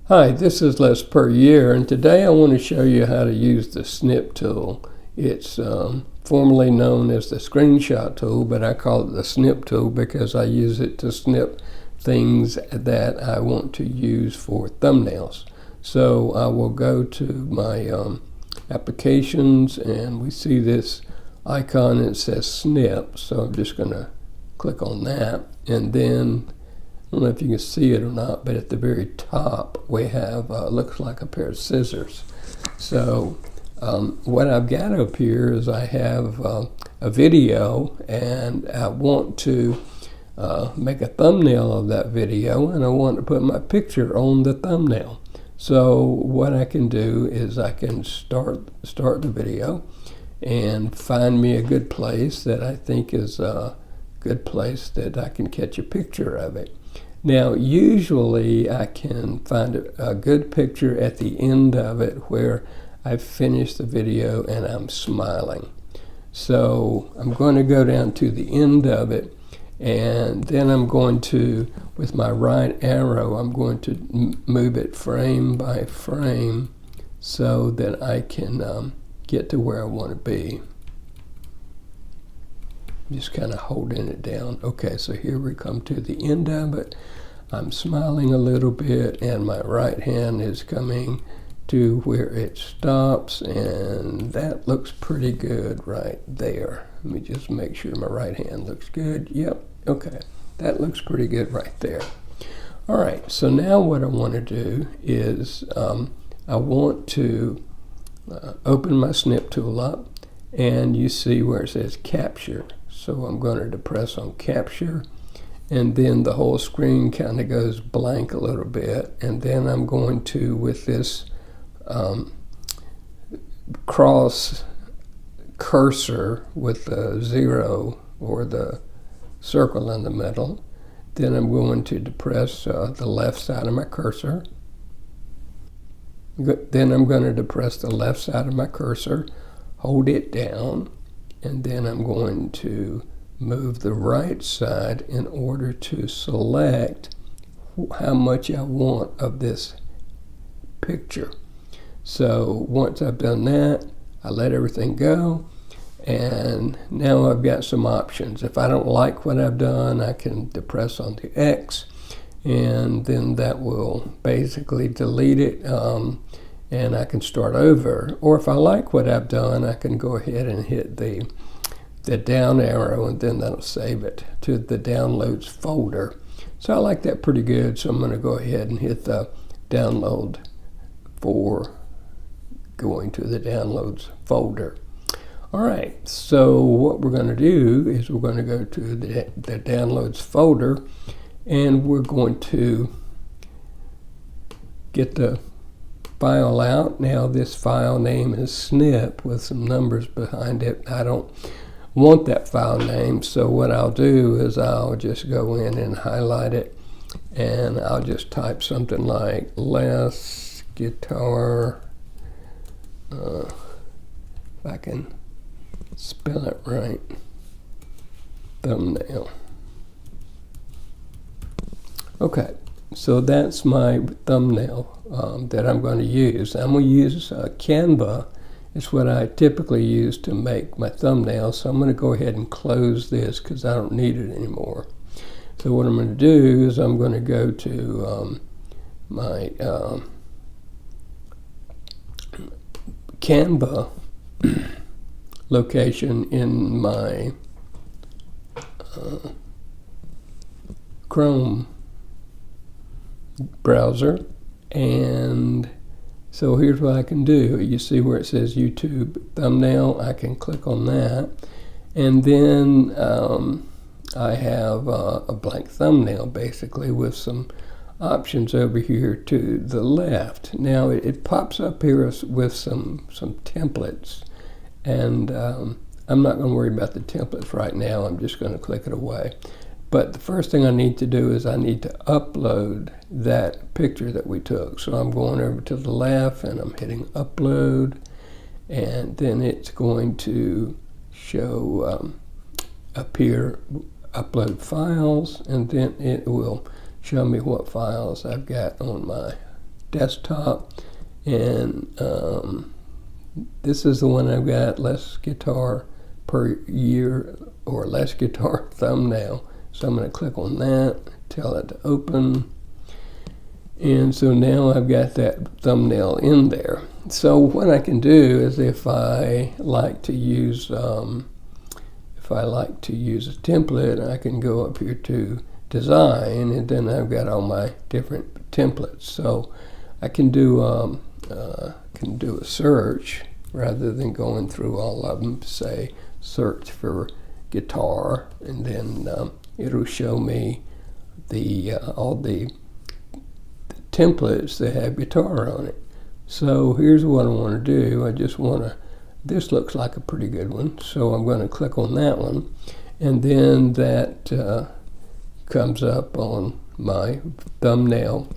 Hi, this is Les Per Year, and today I want to show you how to use the Snip tool. It's formerly known as the screenshot tool, but I call it the Snip tool because I use it to snip things that I want to use for thumbnails. So I will go to my applications, and we see this icon that says Snip, so I'm just going to click on that, and then I don't know if you can see it or not, but at the very top we have looks like a pair of scissors. So what I've got up here is I have a video, and I want to make a thumbnail of that video, and I want to put my picture on the thumbnail. So what I can do is I can start the video and find me a good place that I think is a good place that I can catch a picture of it. Now, usually I can find a good picture at the end of it where I've finished the video and I'm smiling. So I'm going to go down to the end of it, and then I'm going to, with my right arrow, I'm going to move it frame by frame so that I can get to where I want to be. Just kind of holding it down. Okay, so here we come to the end of it. I'm smiling a little bit, and my right hand is coming to where it stops, and that looks pretty good right there. Let me just make sure my right hand looks good. Yep, okay, that looks pretty good right there. All right, so now what I want to do is I want to open my Snip tool up, and you see where it says capture. So I'm going to press on capture, and then the whole screen kind of goes blank a little bit, and then I'm going to, with this cross cursor with the 0 or the circle in the middle, then I'm going to depress the left side of my cursor. Then I'm going to depress the left side of my cursor, hold it down, and then I'm going to move the right side in order to select how much I want of this picture. So once I've done that, I let everything go, and now I've got some options. If I don't like what I've done, I can depress on the X, and then that will basically delete it, and I can start over. Or if I like what I've done, I can go ahead and hit the down arrow, and then that'll save it to the downloads folder. So I like that pretty good, so I'm going to go ahead and hit the download for going to the downloads folder. All right, so what we're going to do is we're going to go to the downloads folder, and we're going to get the file out. Now this file name is Snip with some numbers behind it. I don't want that file name, so what I'll do is I'll just go in and highlight it, and I'll just type something like Les guitar, if I can spell it right, thumbnail. Okay, so that's my thumbnail that I'm going to use. I'm going to use Canva. It's what I typically use to make my thumbnail, so I'm going to go ahead and close this because I don't need it anymore. So what I'm going to do is I'm going to go to my Canva location in my Chrome browser, and so here's what I can do. You see where it says YouTube thumbnail? I can click on that, and then I have a blank thumbnail basically with some options over here to the left. Now it pops up here with some templates, and I'm not going to worry about the templates right now. I'm just going to click it away. But the first thing I need to do is I need to upload that picture that we took. So I'm going over to the left, and I'm hitting upload, and then it's going to show up here, upload files, and then it will show me what files I've got on my desktop, and this is the one I've got, less guitar per year, or less guitar thumbnail. So I'm going to click on that, tell it to open, and so now I've got that thumbnail in there. So what I can do is, if I like to use a template, I can go up here to design, and then I've got all my different templates. So I can do a search rather than going through all of them. Say search for guitar, and then it'll show me all the templates that have guitar on it. So here's what I want to do. This looks like a pretty good one, so I'm going to click on that one, and then that comes up on my thumbnail,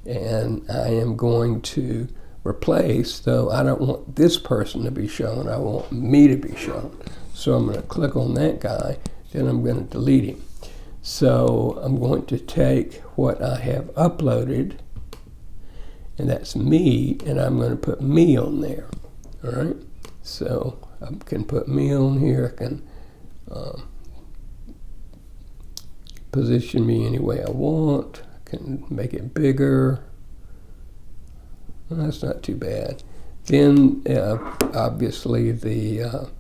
and I am going to replace, though I don't want this person to be shown, I want me to be shown. So I'm going to click on that guy, then I'm going to delete him. So I'm going to take what I have uploaded, and that's me, and I'm going to put me on there. All right, so I can put me on here. I can position me any way I want. I can make it bigger. Well, that's not too bad. Then obviously the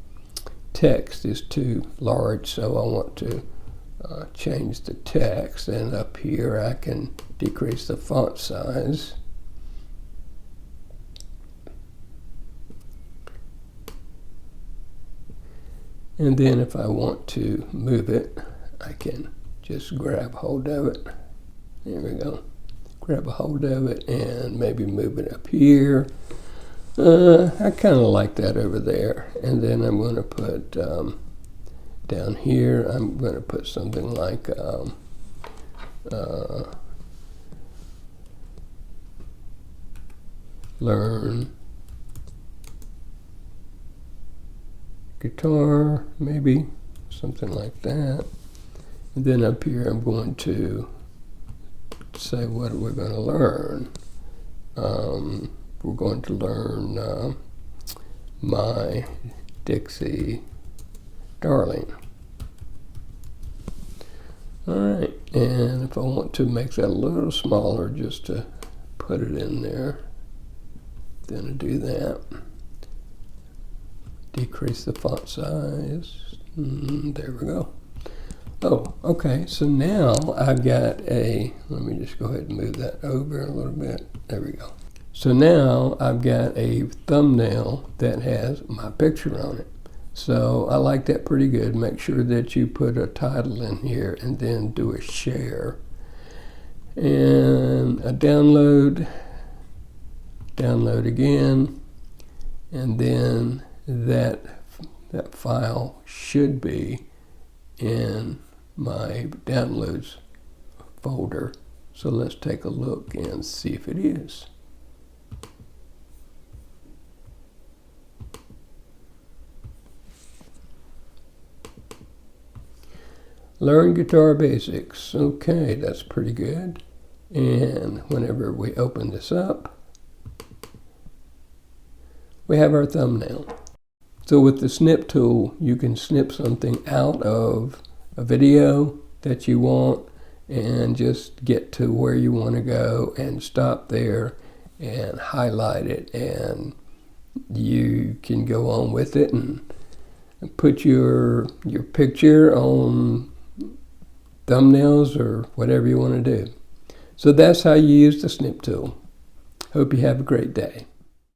text is too large, so I want to change the text, and up here I can decrease the font size. And then if I want to move it, I can just grab hold of it. There we go. Grab a hold of it and maybe move it up here. I kind of like that over there. And then I'm going to put down here, I'm going to put something like learn guitar, maybe something like that. And then up here I'm going to say what we're going to learn. We're going to learn My Dixie Darling. All right, and if I want to make that a little smaller, just to put it in there, then I do that. Decrease the font size. There we go. Oh, okay, so now I've got let me just go ahead and move that over a little bit. There we go. So now I've got a thumbnail that has my picture on it. So I like that pretty good. Make sure that you put a title in here, and then do a share. And a download again, and then that file should be in my downloads folder. So let's take a look and see if it is. Learn guitar basics. Okay, that's pretty good. And whenever we open this up, we have our thumbnail. So with the snip tool, you can snip something out of a video that you want and just get to where you want to go and stop there and highlight it, and you can go on with it and put your picture on thumbnails or whatever you want to do. So that's how you use the snip tool. Hope you have a great day.